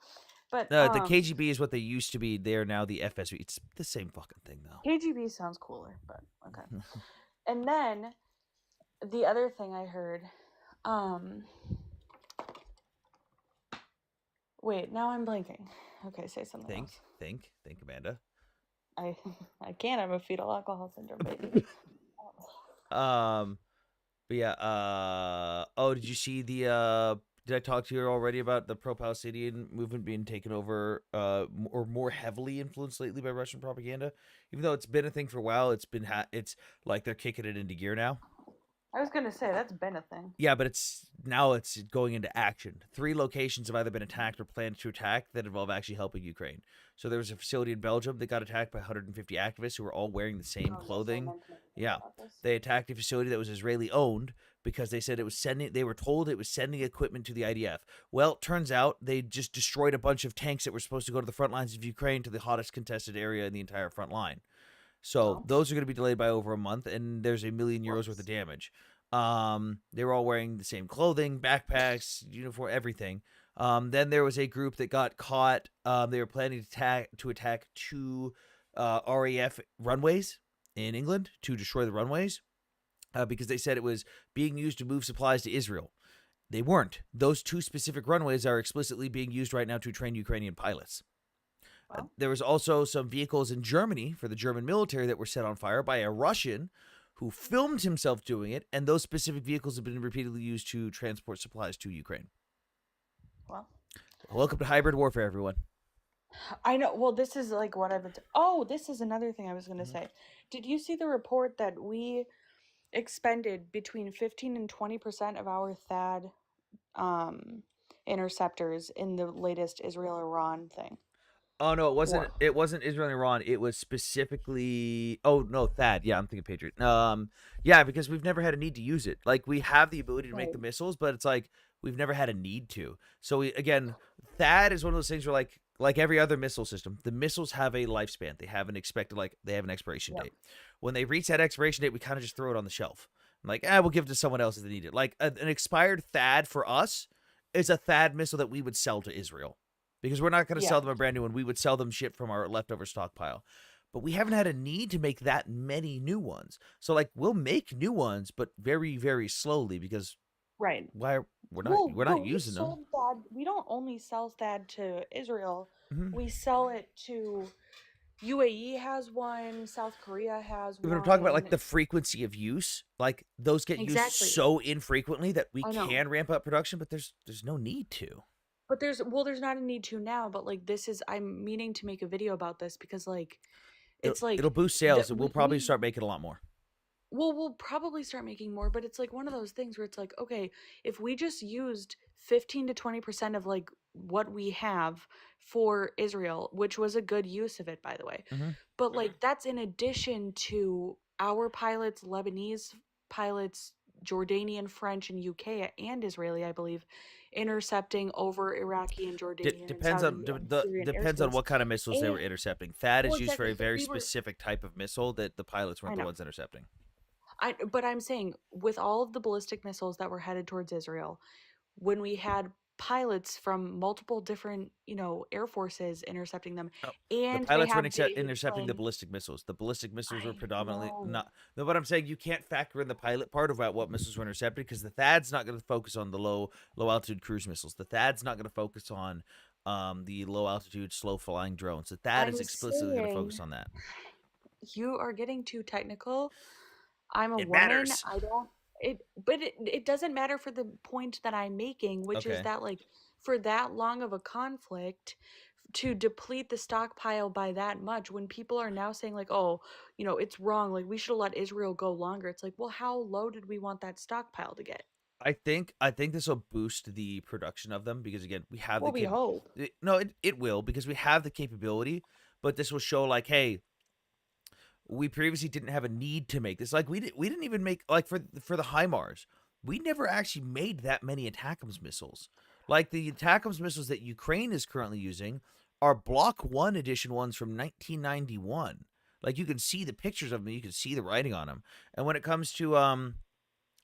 But The KGB is what they used to be. They're now the FSB. It's the same fucking thing, though. KGB sounds cooler, but okay. And then the other thing I heard, um, wait, now I'm blanking. Okay, say something else. Think, Amanda. I I can't have a fetal alcohol syndrome, baby. Um, but yeah. Oh, did you see the? Did I talk to you already about the pro-Palestinian movement being taken over, or more heavily influenced lately by Russian propaganda? Even though it's been a thing for a while, it's like they're kicking it into gear now. I was gonna say that's been a thing. Yeah, but it's going into action. 3 locations have either been attacked or planned to attack that involve actually helping Ukraine. So there was a facility in Belgium that got attacked by 150 activists who were all wearing the same Oh yes, I clothing. meant to make a video Yeah, about this. they attacked a facility that was Israeli owned because they said it was sending. They were told it was sending equipment to the IDF. Well, it turns out they just destroyed a bunch of tanks that were supposed to go to the front lines of Ukraine, to the hottest contested area in the entire front line. So Oh, those are going to be delayed by over a month, and there's €1 million worth of whoops. damage. They were all wearing the same clothing, backpacks, uniform, everything. Then there was a group that got caught. They were planning to attack 2 RAF runways in England to destroy the runways, because they said it was being used to move supplies to Israel. They weren't. Those 2 specific runways are explicitly being used right now to train Ukrainian pilots. Well, There was also some vehicles in Germany for the German military that were set on fire by a Russian who filmed himself doing it, and those specific vehicles have been repeatedly used to transport supplies to Ukraine. well. Welcome to hybrid warfare, everyone. I know. Well, this is like what I've been. Oh, this is another thing I was gonna Mhm. say. Did you see the report that we expended between 15 and 20% of our THAAD um interceptors in the latest Israel-Iran thing? Oh no, it wasn't. War. It wasn't Israel and Iran. It was specifically. Oh no, Thad. Yeah, I'm thinking Patriot. Yeah, because we've never had a need to use it. Like we have the ability to make Right. the missiles, but it's like we've never had a need to. So again, Thad is one of those things where like every other missile system, the missiles have a lifespan. They have an expected they have an expiration Yep. date. When they reach that expiration date, we kind of just throw it on the shelf. Like, we'll give it to someone else if they need it. Like an expired Thad for us is a Thad missile that we would sell to Israel, because we're not going to Yeah. sell them a brand new one. We would sell them shit from our leftover stockpile. But we haven't had a need to make that many new ones. So like we'll make new ones, but very very slowly, because Right. why we're Well, not but we using them. sold THAAD. We don't only sell THAAD to Israel. Mm-hmm. We sell it to UAE has one. South Korea has But I'm talking about like one. the frequency of use. Like those get used Exactly. so infrequently that we I know. can ramp up production, but there's no need to. But there's not a need to now, but like this is I'm meaning to make a video about this because like it's It'll like boost that sales, and we'll probably start making a lot more. we'll probably start making more, but it's like one of those things where it's like, okay, if we just used 15 to 20% of like what we have for Israel, which was a good use of it by the way. Mm-hmm. But like that's in addition to our pilots, Lebanese pilots, Jordanian, French, and UK and Israeli, I believe, intercepting over Iraqi and Jordanian and Depends on Saudi and Syrian depends on airspace. what kind of missiles they were And intercepting. THAAD well, is used for exactly. a So very we were, specific type of missile that the pilots I weren't the know. ones intercepting. But I'm saying with all of the ballistic missiles that were headed towards Israel, when we had pilots from multiple different, air forces intercepting them, No, the and they pilots were have David intercepting the playing. ballistic missiles. The ballistic missiles were I predominantly know. not. No, but I'm saying you can't factor in the pilot part about what missiles were intercepted, because the THAAD's not going to focus on the low altitude cruise missiles. The THAAD's not going to focus on the low altitude slow flying drones. The THAAD is I'm explicitly going to saying focus on that. you are getting too technical. I'm a It woman. matters. I don't it doesn't matter for the point that I'm making, which is Okay. that like for that long of a conflict to deplete the stockpile by that much when people are now saying like, oh, it's wrong, like we should have let Israel go longer. It's like, well, how low did we want that stockpile to get? I think this will boost the production of them, because again we have Well, we hope. no, it will, because we have the capability, but this will show like, hey, we previously didn't have a need to make this. Like we didn't even make, like, for the HIMARS. We never actually made that many ATACMS missiles. Like the ATACMS missiles that Ukraine is currently using are Block 1 edition ones from 1991. Like you can see the pictures of them, you can see the writing on them. And when it comes to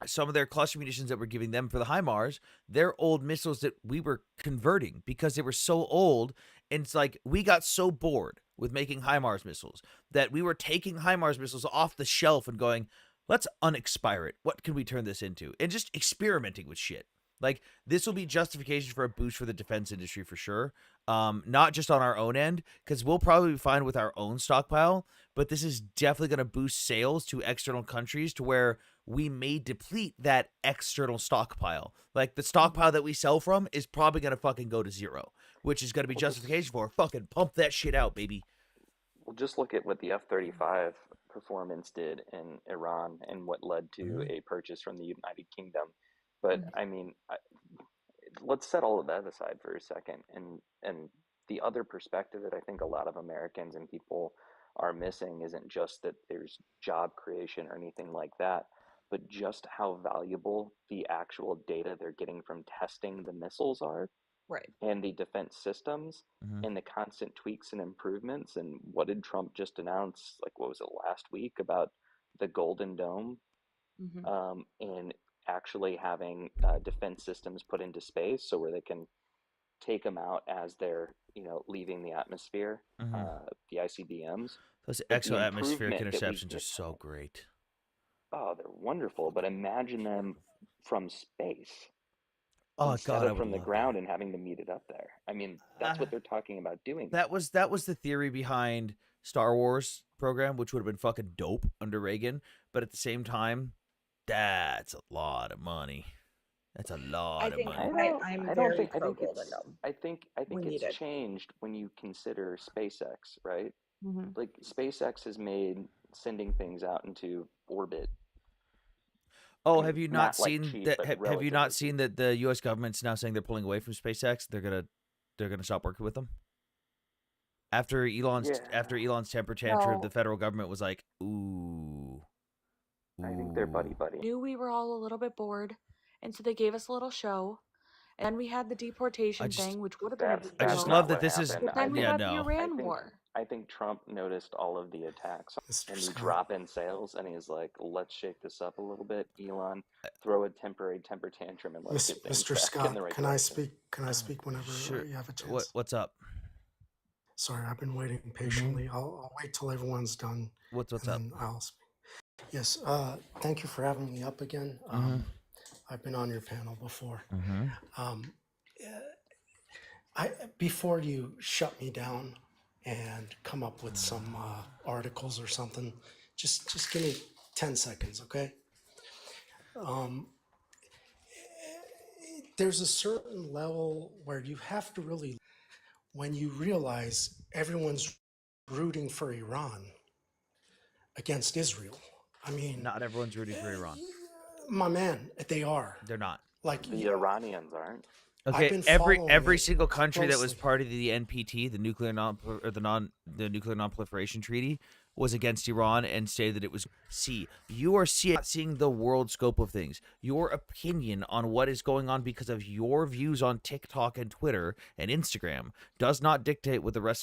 some of their cluster munitions that we're giving them for the HIMARS, they're old missiles that we were converting because they were so old. And it's like we got so bored with making HIMARS missiles that we were taking HIMARS missiles off the shelf and going, let's unexpire it. What can we turn this into? And just experimenting with shit. Like, this will be justification for a boost for the defense industry for sure. Not just on our own end, because we'll probably be fine with our own stockpile, but this is definitely going to boost sales to external countries to where we may deplete that external stockpile. Like, the stockpile that we sell from is probably going to fucking go to zero, which is going to be justification for fucking pump that shit out, baby. Well, just look at what the F-35 performance did in Iran and what led to a purchase from the United Kingdom. But I mean, let's set all of that aside for a second. And the other perspective that I think a lot of Americans and people are missing isn't just that there's job creation or anything like that, but just how valuable the actual data they're getting from testing the missiles are Right. and the defense systems and the constant tweaks and improvements. And what did Trump just announce? Like, what was it, last week, about the Golden Dome and actually having defense systems put into space so where they can take them out as they're, you know, leaving the atmosphere, the ICBMs. Those But the exo-atmospheric improvement that we interceptions are get, so great. oh, they're wonderful. But imagine them from space Oh instead god, I of would from the love ground and having to meet it up there. I mean, that's what they're talking about doing. that. That was the theory behind Star Wars program, which would have been fucking dope under Reagan, but at the same time, that's a lot of money. That's a lot of money. I'm I don't very think pro Golden Dome. I think We need it. it's changed when you consider SpaceX, right? Like, SpaceX has made sending things out into orbit. Oh, I mean, have you not like seen cheap, that? but Have you relatively not cheap. seen that the U.S. government's now saying they're pulling away from SpaceX? They're gonna stop working with them. After Elon's Yeah, temper tantrum, the Well, federal government was like, "Ooh, I think they're buddy ooh." buddy. knew we were all a little bit bored, and so they gave us a little show. And then we had the I deportation just thing, which would have been a big I That's just deal. love not that what this is happened. But then we yeah had the no. Iran war. I think Trump noticed all of the attacks Mr. and the Scott. drop in sales, and he's like, "Let's shake this up a little bit, Elon. Throw a temporary temper tantrum, and let's get things Mr. back in Scott, the right can I direction." speak? Can I speak whenever Sure. you have a chance? What's up? Sorry, I've been waiting patiently. I'll wait till everyone's done, What's and up? then I'll speak. Yes. Thank you for having me up again. I've been on your panel before. Before you shut me down and come up with some articles or something, just give me 10 seconds, okay? There's a certain level where you have to really, when you realize everyone's rooting for Iran against Israel. I mean, Not everyone's rooting for Iran. my man, they are. They're not. Like, The Iranians aren't. I've Okay, been every following it single country that was closely. part of the NPT, the nuclear non-proliferation treaty, was against Iran and stated that it was. See, you are not seeing the world scope of things. Your opinion on what is going on because of your views on TikTok and Twitter and Instagram does not dictate what the rest